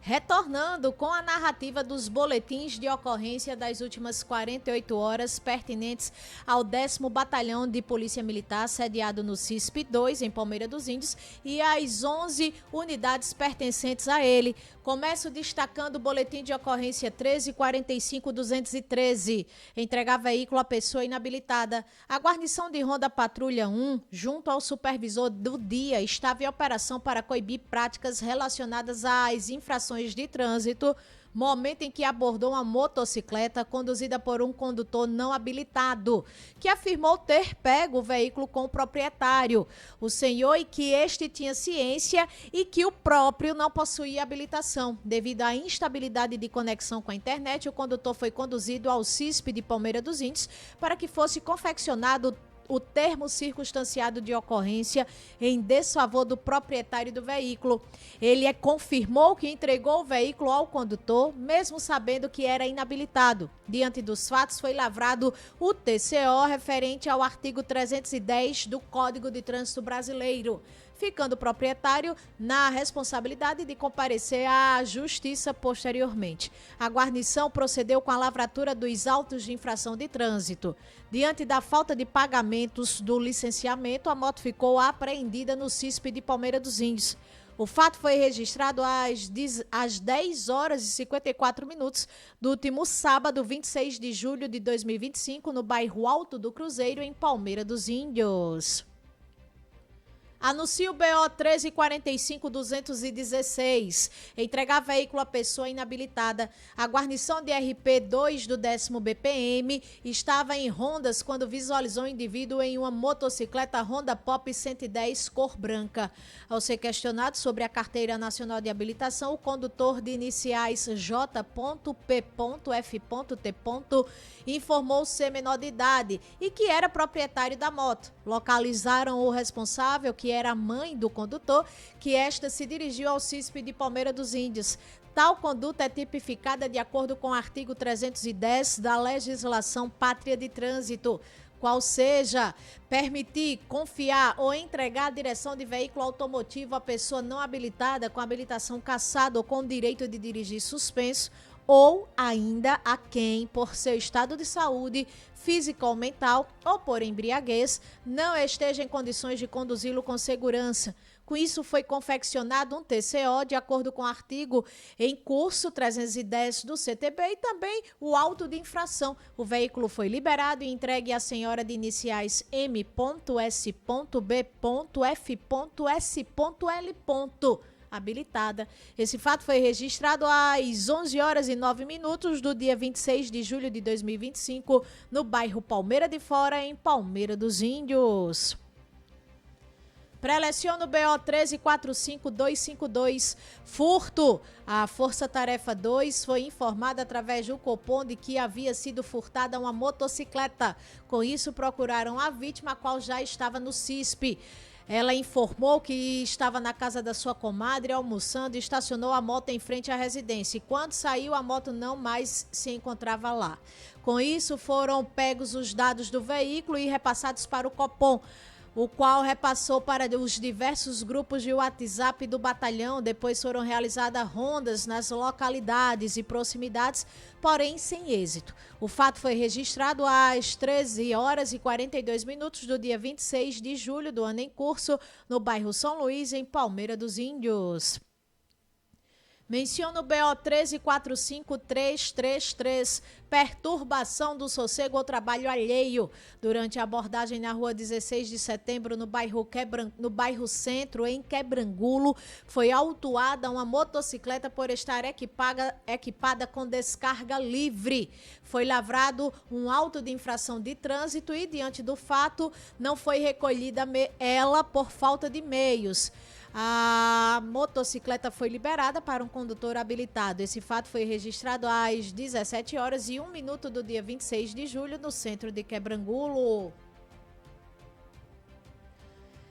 Retornando com a narrativa dos boletins de ocorrência das últimas 48 horas pertinentes ao 10º Batalhão de Polícia Militar, sediado no CISP-2, em Palmeira dos Índios, e às 11 unidades pertencentes a ele. Começo destacando o boletim de ocorrência 13.45.213. Entregar veículo à pessoa inabilitada. A guarnição de Ronda Patrulha 1, junto ao supervisor do dia, estava em operação para coibir práticas relacionadas às infrações de trânsito, momento em que abordou uma motocicleta conduzida por um condutor não habilitado, que afirmou ter pego o veículo com o proprietário, o senhor, e que este tinha ciência e que o próprio não possuía habilitação. Devido à instabilidade de conexão com a internet, o condutor foi conduzido ao CISP de Palmeira dos Índios para que fosse confeccionado o termo circunstanciado de ocorrência em desfavor do proprietário do veículo. Ele confirmou que entregou o veículo ao condutor, mesmo sabendo que era inabilitado. Diante dos fatos, foi lavrado o TCO referente ao artigo 310 do Código de Trânsito Brasileiro, ficando o proprietário na responsabilidade de comparecer à justiça posteriormente. A guarnição procedeu com a lavratura dos autos de infração de trânsito. Diante da falta de pagamentos do licenciamento, a moto ficou apreendida no CISP de Palmeira dos Índios. O fato foi registrado às 10 horas e 54 minutos do último sábado, 26 de julho de 2025, no bairro Alto do Cruzeiro, em Palmeira dos Índios. Anuncia o BO 13.45.216. Entregar veículo à pessoa inabilitada. A guarnição de RP2 do 10º BPM estava em rondas quando visualizou um indivíduo em uma motocicleta Honda Pop 110 cor branca. Ao ser questionado sobre a carteira nacional de habilitação, o condutor de iniciais J.P.F.T. informou ser menor de idade e que era proprietário da moto. Localizaram o responsável, que era a mãe do condutor, que esta se dirigiu ao CISP de Palmeira dos Índios. Tal conduta é tipificada de acordo com o artigo 310 da legislação Pátria de Trânsito, qual seja permitir, confiar ou entregar a direção de veículo automotivo à pessoa não habilitada com habilitação cassada ou com direito de dirigir suspenso, ou ainda a quem, por seu estado de saúde, física ou mental, ou por embriaguez, não esteja em condições de conduzi-lo com segurança. Com isso, foi confeccionado um TCO de acordo com o artigo em curso 310 do CTB e também o auto de infração. O veículo foi liberado e entregue à senhora de iniciais M.S.B.F.S.L. habilitada. Esse fato foi registrado às 11 horas e 9 minutos do dia 26 de julho de 2025, no bairro Palmeira de Fora, em Palmeira dos Índios. Preleciona o BO 13.45.252, furto. A Força Tarefa 2 foi informada através do Copom de que havia sido furtada uma motocicleta. Com isso, procuraram a vítima, a qual já estava no CISP. Ela informou que estava na casa da sua comadre almoçando e estacionou a moto em frente à residência. E quando saiu, a moto não mais se encontrava lá. Com isso, foram pegos os dados do veículo e repassados para o Copom, o qual repassou para os diversos grupos de WhatsApp do batalhão. Depois foram realizadas rondas nas localidades e proximidades, porém sem êxito. O fato foi registrado às 13 horas e 42 minutos do dia 26 de julho do ano em curso, no bairro São Luís, em Palmeira dos Índios. Menciona o BO 13.45.333, perturbação do sossego ou trabalho alheio. Durante a abordagem na rua 16 de setembro, no bairro Centro, em Quebrangulo, foi autuada uma motocicleta por estar equipada com descarga livre. Foi lavrado um auto de infração de trânsito e, diante do fato, não foi recolhida ela por falta de meios. A motocicleta foi liberada para um condutor habilitado. Esse fato foi registrado às 17 horas e 1 minuto do dia 26 de julho no centro de Quebrangulo.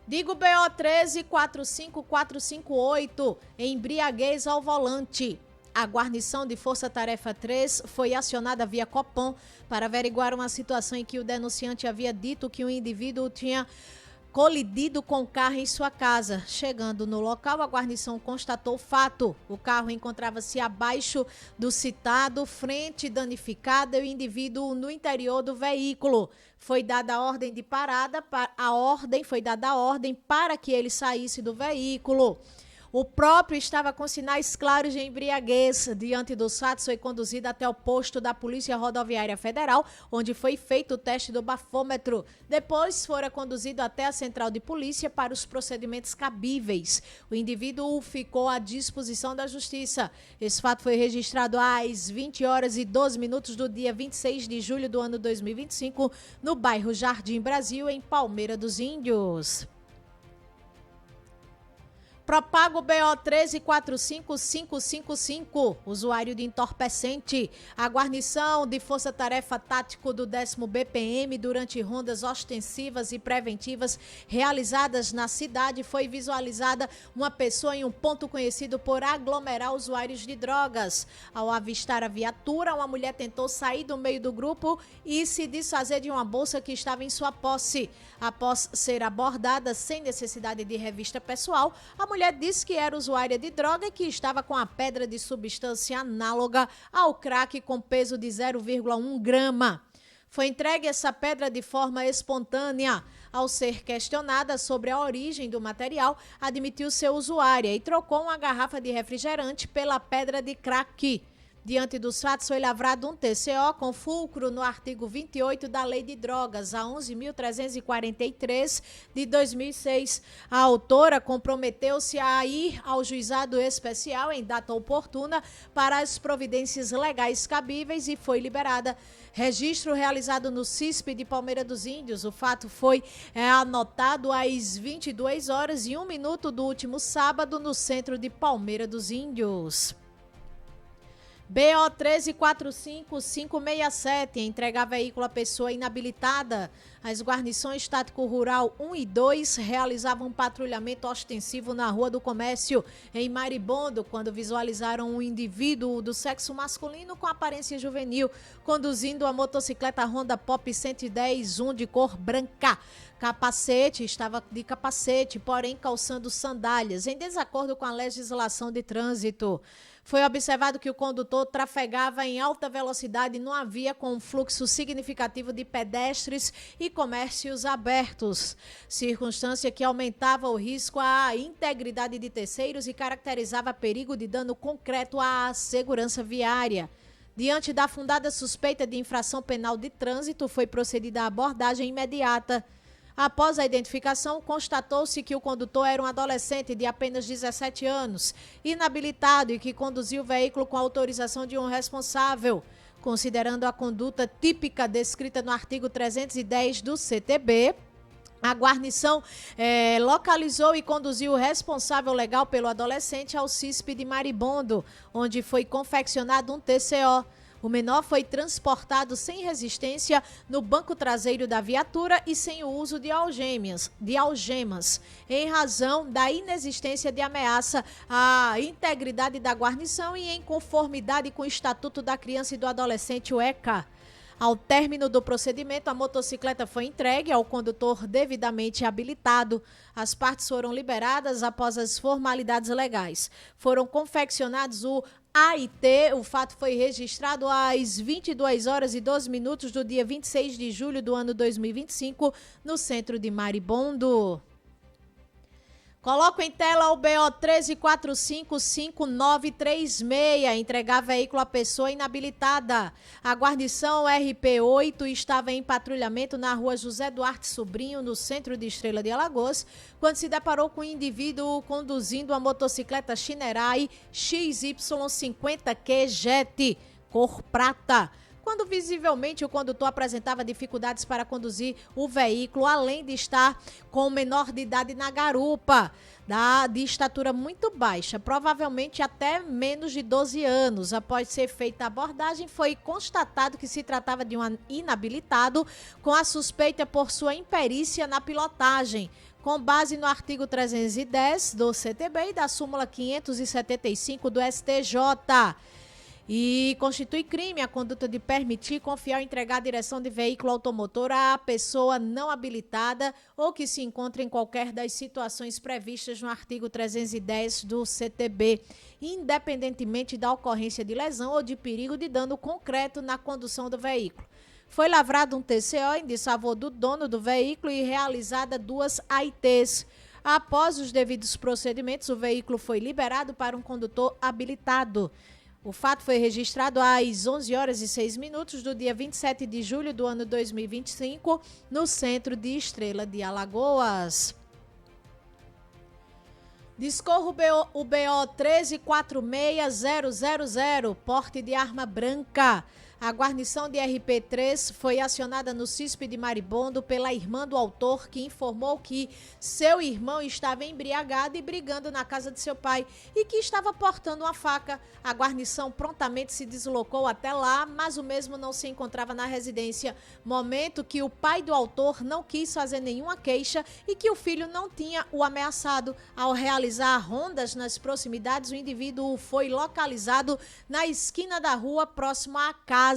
Digo BO 13.45.458, embriaguez ao volante. A guarnição de Força Tarefa 3 foi acionada via Copom para averiguar uma situação em que o denunciante havia dito que o indivíduo tinha colidido com o carro em sua casa. Chegando no local, a guarnição constatou o fato. O carro encontrava-se abaixo do citado, frente danificada e o indivíduo no interior do veículo. Foi dada a ordem de parada, foi dada a ordem para que ele saísse do veículo. O próprio estava com sinais claros de embriaguez. Diante dos fatos, foi conduzido até o posto da Polícia Rodoviária Federal, onde foi feito o teste do bafômetro. Depois, fora conduzido até a central de polícia para os procedimentos cabíveis. O indivíduo ficou à disposição da Justiça. Esse fato foi registrado às 20h12 do dia 26 de julho do ano 2025, no bairro Jardim Brasil, em Palmeira dos Índios. Propago BO 1345555, usuário de entorpecente. A guarnição de Força Tarefa Tático do 10º BPM, durante rondas ostensivas e preventivas realizadas na cidade, foi visualizada uma pessoa em um ponto conhecido por aglomerar usuários de drogas. Ao avistar a viatura, uma mulher tentou sair do meio do grupo e se desfazer de uma bolsa que estava em sua posse. Após ser abordada sem necessidade de revista pessoal, a mulher disse que era usuária de droga e que estava com a pedra de substância análoga ao crack com peso de 0,1 grama. Foi entregue essa pedra de forma espontânea. Ao ser questionada sobre a origem do material, admitiu ser usuária e trocou uma garrafa de refrigerante pela pedra de crack. Diante dos fatos, foi lavrado um TCO com fulcro no artigo 28 da Lei de Drogas, a 11.343 de 2006. A autora comprometeu-se a ir ao juizado especial em data oportuna para as providências legais cabíveis e foi liberada. Registro realizado no CISP de Palmeira dos Índios. O fato foi anotado às 22h01 do último sábado no centro de Palmeira dos Índios. BO 1345567, entregar veículo a pessoa inabilitada. As guarnições Tático Rural 1 e 2 realizavam um patrulhamento ostensivo na Rua do Comércio, em Maribondo, quando visualizaram um indivíduo do sexo masculino com aparência juvenil, conduzindo a motocicleta Honda Pop 110-1 de cor branca. Estava de capacete, porém calçando sandálias, em desacordo com a legislação de trânsito. Foi observado que o condutor trafegava em alta velocidade numa via com um fluxo significativo de pedestres e comércios abertos, circunstância que aumentava o risco à integridade de terceiros e caracterizava perigo de dano concreto à segurança viária. Diante da fundada suspeita de infração penal de trânsito, foi procedida a abordagem imediata. Após a identificação, constatou-se que o condutor era um adolescente de apenas 17 anos, inabilitado e que conduziu o veículo com autorização de um responsável. Considerando a conduta típica descrita no artigo 310 do CTB, a guarnição localizou e conduziu o responsável legal pelo adolescente ao CISP de Maribondo, onde foi confeccionado um TCO. O menor foi transportado sem resistência no banco traseiro da viatura e sem o uso de algemas, em razão da inexistência de ameaça à integridade da guarnição e em conformidade com o Estatuto da Criança e do Adolescente, o ECA. Ao término do procedimento, a motocicleta foi entregue ao condutor devidamente habilitado. As partes foram liberadas após as formalidades legais. Foram confeccionados o AIT. O fato foi registrado às 22h12 do dia 26 de julho do ano 2025, no centro de Maribondo. Coloco em tela o BO 1345536, entregar veículo à pessoa inabilitada. A guarnição RP8 estava em patrulhamento na rua José Duarte Sobrinho, no centro de Estrela de Alagoas, quando se deparou com um indivíduo conduzindo a motocicleta Shinerai XY50Q Jet, cor prata. Quando visivelmente o condutor apresentava dificuldades para conduzir o veículo, além de estar com menor de idade na garupa, de estatura muito baixa, provavelmente até menos de 12 anos. Após ser feita a abordagem, foi constatado que se tratava de um inabilitado com a suspeita por sua imperícia na pilotagem, com base no artigo 310 do CTB e da súmula 575 do STJ. E constitui crime a conduta de permitir, confiar ou entregar a direção de veículo automotor à pessoa não habilitada ou que se encontre em qualquer das situações previstas no artigo 310 do CTB, independentemente da ocorrência de lesão ou de perigo de dano concreto na condução do veículo. Foi lavrado um TCO em desfavor do dono do veículo e realizada 2 AITs. Após os devidos procedimentos, o veículo foi liberado para um condutor habilitado. O fato foi registrado às 11h06 do dia 27 de julho do ano 2025, no centro de Estrela de Alagoas. Discorre o BO 1346000, porte de arma branca. A guarnição de RP3 foi acionada no CISP de Maribondo pela irmã do autor, que informou que seu irmão estava embriagado e brigando na casa de seu pai e que estava portando uma faca. A guarnição prontamente se deslocou até lá, mas o mesmo não se encontrava na residência, momento que o pai do autor não quis fazer nenhuma queixa e que o filho não tinha o ameaçado. Ao realizar rondas nas proximidades, o indivíduo foi localizado na esquina da rua próximo à casa.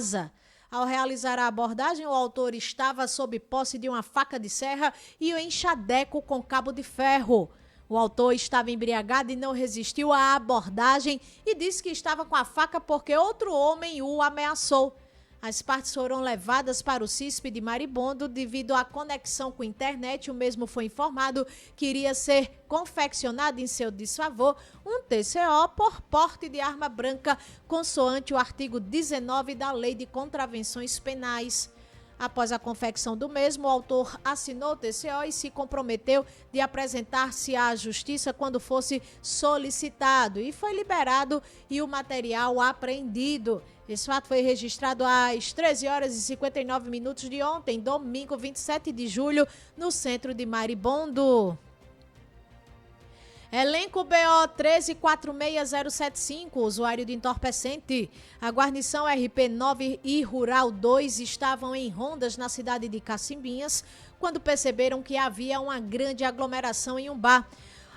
Ao realizar a abordagem, o autor estava sob posse de uma faca de serra e um enxadeco com cabo de ferro. O autor estava embriagado e não resistiu à abordagem e disse que estava com a faca porque outro homem o ameaçou. As partes foram levadas para o CISP de Maribondo devido à conexão com a internet. O mesmo foi informado que iria ser confeccionado em seu desfavor um TCO por porte de arma branca, consoante o artigo 19 da Lei de Contravenções Penais. Após a confecção do mesmo, o autor assinou o TCO e se comprometeu de apresentar-se à justiça quando fosse solicitado e foi liberado e o material apreendido. Esse fato foi registrado às 13h59 de ontem, domingo 27 de julho, no centro de Maribondo. Elenco BO 1346075, usuário de entorpecente. A guarnição RP9 e Rural 2 estavam em rondas na cidade de Cacimbinhas quando perceberam que havia uma grande aglomeração em um bar.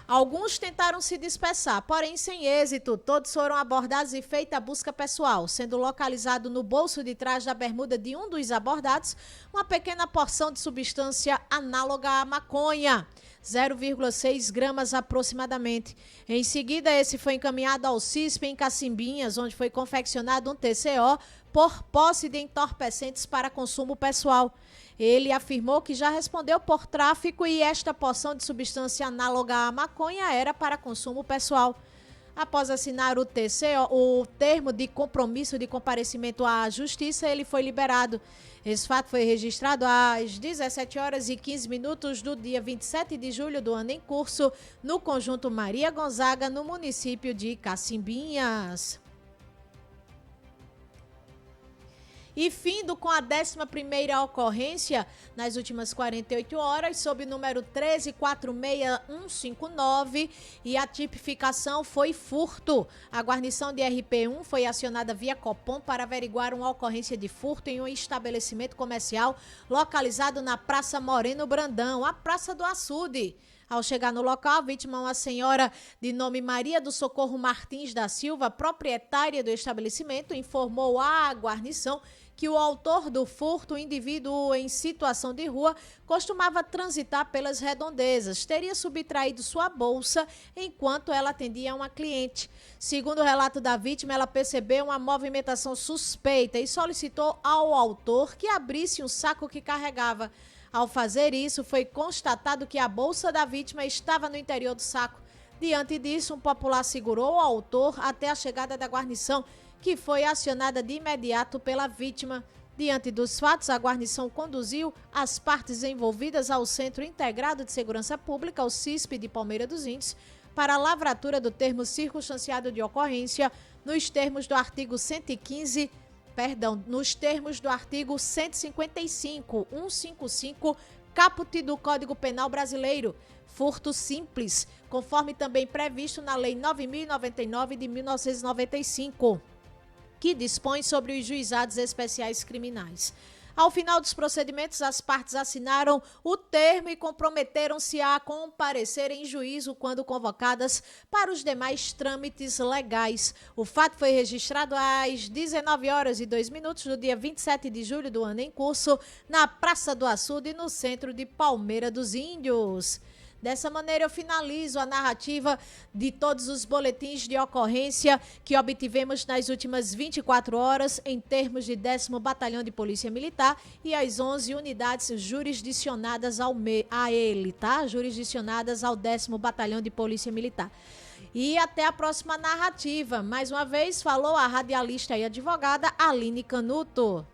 Alguns tentaram se dispersar, porém sem êxito. Todos foram abordados e feita a busca pessoal, sendo localizado no bolso de trás da bermuda de um dos abordados uma pequena porção de substância análoga à maconha, 0,6 gramas aproximadamente. Em seguida, esse foi encaminhado ao CISP em Cacimbinhas, onde foi confeccionado um TCO por posse de entorpecentes para consumo pessoal. Ele afirmou que já respondeu por tráfico e esta porção de substância análoga à maconha era para consumo pessoal. Após assinar o TCO, o termo de compromisso de comparecimento à justiça, ele foi liberado. Esse fato foi registrado às 17h15 do dia 27 de julho do ano em curso, no conjunto Maria Gonzaga, no município de Cacimbinhas. E findo com a 11ª ocorrência nas últimas 48 horas, sob o número 1346159, e a tipificação foi furto. A guarnição de RP1 foi acionada via Copom para averiguar uma ocorrência de furto em um estabelecimento comercial localizado na Praça Moreno Brandão, a Praça do Açude. Ao chegar no local, a vítima, uma senhora de nome Maria do Socorro Martins da Silva, proprietária do estabelecimento, informou à guarnição que o autor do furto, um indivíduo em situação de rua, costumava transitar pelas redondezas, teria subtraído sua bolsa enquanto ela atendia uma cliente. Segundo o relato da vítima, ela percebeu uma movimentação suspeita e solicitou ao autor que abrisse um saco que carregava. Ao fazer isso, foi constatado que a bolsa da vítima estava no interior do saco. Diante disso, um popular segurou o autor até a chegada da guarnição, que foi acionada de imediato pela vítima. Diante dos fatos, a guarnição conduziu as partes envolvidas ao Centro Integrado de Segurança Pública, o CISP de Palmeira dos Índios, para a lavratura do termo circunstanciado de ocorrência, nos termos do artigo 155, 155, caput do Código Penal Brasileiro, furto simples, conforme também previsto na Lei 9.099 de 1995. Que dispõe sobre os juizados especiais criminais. Ao final dos procedimentos, as partes assinaram o termo e comprometeram-se a comparecer em juízo quando convocadas para os demais trâmites legais. O fato foi registrado às 19h02 do dia 27 de julho do ano em curso, na Praça do Açude, no centro de Palmeira dos Índios. Dessa maneira, eu finalizo a narrativa de todos os boletins de ocorrência que obtivemos nas últimas 24 horas em termos de 10º Batalhão de Polícia Militar e as 11 unidades jurisdicionadas a ele, tá? Jurisdicionadas ao 10º Batalhão de Polícia Militar. E até a próxima narrativa. Mais uma vez, falou a radialista e advogada Aline Canuto.